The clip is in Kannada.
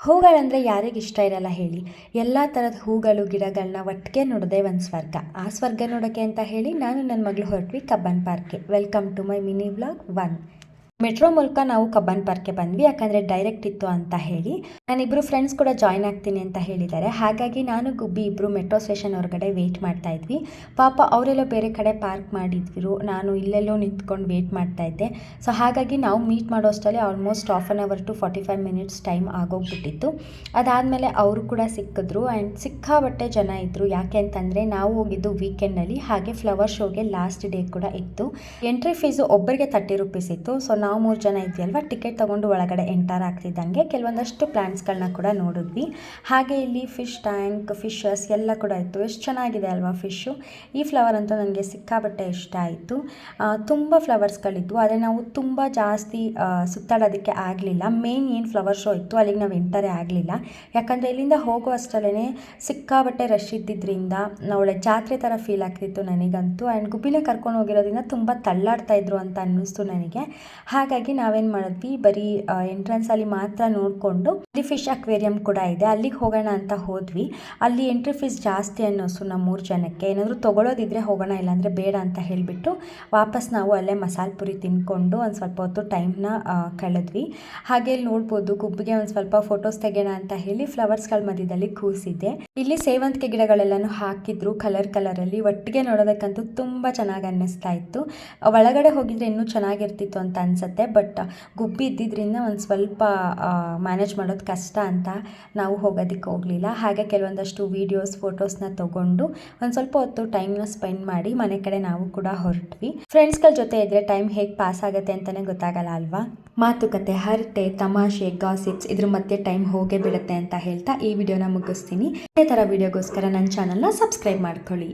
ಹೂಗಳಂದರೆ ಯಾರಿಗೆ ಇಷ್ಟ ಇರಲ್ಲ ಹೇಳಿ. ಎಲ್ಲ ಥರದ ಹೂಗಳು ಗಿಡಗಳನ್ನ ಒಟ್ಟಿಗೆ ನೋಡೋದೇ ಒಂದು ಸ್ವರ್ಗ. ಆ ಸ್ವರ್ಗ ನೋಡೋಕ್ಕೆ ಅಂತ ಹೇಳಿ ನಾನು ನನ್ನ ಮಗಳು ಹೊರಟ್ವಿ ಕಬ್ಬನ್ ಪಾರ್ಕ್ಗೆ. Welcome to my mini vlog 1. Metro ಮೂಲಕ ನಾವು ಕಬ್ಬನ್ ಪಾರ್ಕ್ಗೆ ಬಂದ್ವಿ, ಯಾಕಂದರೆ ಡೈರೆಕ್ಟ್ ಇತ್ತು ಅಂತ ಹೇಳಿ. ನಾನಿಬ್ಬರು ಫ್ರೆಂಡ್ಸ್ ಕೂಡ ಜಾಯ್ನ್ ಆಗ್ತೀನಿ ಅಂತ ಹೇಳಿದ್ದಾರೆ. ಹಾಗಾಗಿ ನಾನು ಗುಬ್ಬಿ ಇಬ್ಬರು ಮೆಟ್ರೋ ಸ್ಟೇಷನ್ ಹೊರಗಡೆ ವೆಯ್ಟ್ ಮಾಡ್ತಾ ಇದ್ವಿ. ಪಾಪ ಅವರೆಲ್ಲೋ ಬೇರೆ ಕಡೆ ಪಾರ್ಕ್ ಮಾಡಿದ್ವಿ, ನಾನು ಇಲ್ಲೆಲ್ಲೋ ನಿಂತ್ಕೊಂಡು ವೆಯ್ಟ್ ಮಾಡ್ತಾ ಇದ್ದೆ. ಸೊ ಹಾಗಾಗಿ ನಾವು ಮೀಟ್ ಮಾಡೋ ಅಷ್ಟರಲ್ಲಿ almost half an hour to 45 minutes time ಆಗೋಗ್ಬಿಟ್ಟಿತ್ತು. ಅದಾದಮೇಲೆ ಅವರು ಕೂಡ ಸಿಕ್ಕಿದ್ರು ಆ್ಯಂಡ್ ಸಿಕ್ಕಾಬಟ್ಟೆ ಜನ ಇದ್ದರು. ಯಾಕೆ ಅಂತಂದರೆ ನಾವು ಹೋಗಿದ್ದು ವೀಕೆಂಡಲ್ಲಿ, ಹಾಗೆ ಫ್ಲವರ್ ಶೋಗೆ ಲಾಸ್ಟ್ ಡೇ ಕೂಡ ಇತ್ತು. ಎಂಟ್ರಿ ಫೀಸು ಒಬ್ಬರಿಗೆ 30 ರೂಪೀಸ್ ಇತ್ತು. ಸೊ ನಾವು 3 ಜನ ಇದ್ವಿ ಅಲ್ವಾ, ಟಿಕೆಟ್ ತೊಗೊಂಡು ಒಳಗಡೆ ಎಂಟರ್ ಆಗ್ತಿದ್ದಂಗೆ ಕೆಲವೊಂದಷ್ಟು ಪ್ಲ್ಯಾಂಟ್ಸ್ಗಳನ್ನ ಕೂಡ ನೋಡಿದ್ವಿ. ಹಾಗೆ ಇಲ್ಲಿ ಫಿಶ್ ಟ್ಯಾಂಕ್, ಫಿಶಸ್ ಎಲ್ಲ ಕೂಡ ಇತ್ತು. ಎಷ್ಟು ಚೆನ್ನಾಗಿದೆ ಅಲ್ವಾ ಫಿಶ್ಶು. ಈ ಫ್ಲವರ್ ಅಂತೂ ನನಗೆ ಸಿಕ್ಕಾಬಟ್ಟೆ ಇಷ್ಟ ಆಯಿತು. ತುಂಬ ಫ್ಲವರ್ಸ್ಗಳಿದ್ವು, ಆದರೆ ನಾವು ತುಂಬ ಜಾಸ್ತಿ ಸುತ್ತಾಡೋದಕ್ಕೆ ಆಗಲಿಲ್ಲ. ಮೇನ್ ಏನು ಫ್ಲವರ್ ಶೋ ಇತ್ತು ಅಲ್ಲಿಗೆ ನಾವು ಎಂಟರೇ ಆಗಲಿಲ್ಲ, ಯಾಕಂದರೆ ಇಲ್ಲಿಂದ ಹೋಗೋ ಅಷ್ಟರಲ್ಲೇ ಸಿಕ್ಕಾಬಟ್ಟೆ ರಶ್ ಇದ್ದಿದ್ದರಿಂದ ಒಳ್ಳೆ ಜಾತ್ರೆ ಥರ ಫೀಲ್ ಆಗ್ತಿತ್ತು ನನಗಂತೂ. ಆ್ಯಂಡ್ ಗುಬ್ಬಿನ ಕರ್ಕೊಂಡು ಹೋಗಿರೋದ್ರಿಂದ ತುಂಬ ತಳ್ಳಾಡ್ತಾ ಇದ್ರು ಅಂತ ಅನ್ನಿಸ್ತು ನನಗೆ. ಹಾಗಾಗಿ ನಾವೇನು ಮಾಡಿದ್ವಿ, ಬರೀ ಎಂಟ್ರೆನ್ಸಲ್ಲಿ ಮಾತ್ರ ನೋಡಿಕೊಂಡು, ಅಲ್ಲಿ ಫಿಶ್ ಅಕ್ವೇರಿಯಂ ಕೂಡ ಇದೆ, ಅಲ್ಲಿಗೆ ಹೋಗೋಣ ಅಂತ ಹೋದ್ವಿ. ಅಲ್ಲಿ ಎಂಟ್ರಿ ಫೀಸ್ ಜಾಸ್ತಿ ಅನ್ನಿಸ್ತು ನಮ್ಮ 3 ಜನಕ್ಕೆ. ಏನಾದರೂ ತೊಗೊಳೋದಿದ್ರೆ ಹೋಗೋಣ, ಇಲ್ಲಾಂದರೆ ಬೇಡ ಅಂತ ಹೇಳಿಬಿಟ್ಟು ವಾಪಸ್ ನಾವು ಅಲ್ಲೇ ಮಸಾಲೆ ಪುರಿ ತಿಂದ್ಕೊಂಡು ಒಂದು ಸ್ವಲ್ಪ ಹೊತ್ತು ಟೈಮ್ನ ಕಳೆದ್ವಿ. ಹಾಗೆ ಇಲ್ಲಿ ನೋಡ್ಬೋದು ಗುಬ್ಬಿಗೆ ಒಂದು ಸ್ವಲ್ಪ ಫೋಟೋಸ್ ತೆಗೆಯೋಣ ಅಂತ ಹೇಳಿ ಫ್ಲವರ್ಸ್ಗಳ ಮಧ್ಯದಲ್ಲಿ ಕೂರಿಸಿದ್ದೆ. ಇಲ್ಲಿ ಸೇವಂತಿಗೆ ಗಿಡಗಳೆಲ್ಲನೂ ಹಾಕಿದ್ರು ಕಲರಲ್ಲಿ, ಒಟ್ಟಿಗೆ ನೋಡೋದಕ್ಕಂತೂ ತುಂಬ ಚೆನ್ನಾಗಿ ಅನ್ನಿಸ್ತಾ ಇತ್ತು. ಒಳಗಡೆ ಹೋಗಿದ್ರೆ ಇನ್ನೂ ಚೆನ್ನಾಗಿರ್ತಿತ್ತು ಅಂತ ಅನಿಸುತ್ತೆ, ಬಟ್ ಗುಬ್ಬಿ ಇದ್ದಿದ್ದರಿಂದ ಒಂದು ಸ್ವಲ್ಪ ಮ್ಯಾನೇಜ್ ಮಾಡೋದು ಕಷ್ಟ ಅಂತ ನಾವು ಹೋಗೋದಕ್ಕೆ ಹೋಗಲಿಲ್ಲ. ಹಾಗೆ ಕೆಲವೊಂದಷ್ಟು ವೀಡಿಯೋಸ್ ಫೋಟೋಸ್ನ ತೊಗೊಂಡು ಒಂದು ಸ್ವಲ್ಪ ಹೊತ್ತು ಟೈಮ್ನ ಸ್ಪೆಂಡ್ ಮಾಡಿ ಮನೆ ಕಡೆ ನಾವು ಕೂಡ ಹೊರಟ್ವಿ. ಫ್ರೆಂಡ್ಸ್ಗಳ ಜೊತೆ ಇದ್ದರೆ ಟೈಮ್ ಹೇಗೆ ಪಾಸ್ ಆಗುತ್ತೆ ಅಂತಲೇ ಗೊತ್ತಾಗಲ್ಲ ಅಲ್ವಾ. ಮಾತುಕತೆ, ಹರಟೆ, ತಮಾಷೆ, ಗಾಸಿಪ್ಸ್ ಇದ್ರ ಮಧ್ಯೆ ಟೈಮ್ ಹೋಗೇ ಬಿಡುತ್ತೆ ಅಂತ ಹೇಳ್ತಾ ಈ ವಿಡಿಯೋನ ಮುಗಿಸ್ತೀನಿ. ಇದೇ ಥರ ವಿಡಿಯೋಗೋಸ್ಕರ ನನ್ನ ಚಾನಲ್ನ ಸಬ್ಸ್ಕ್ರೈಬ್ ಮಾಡ್ಕೊಳ್ಳಿ.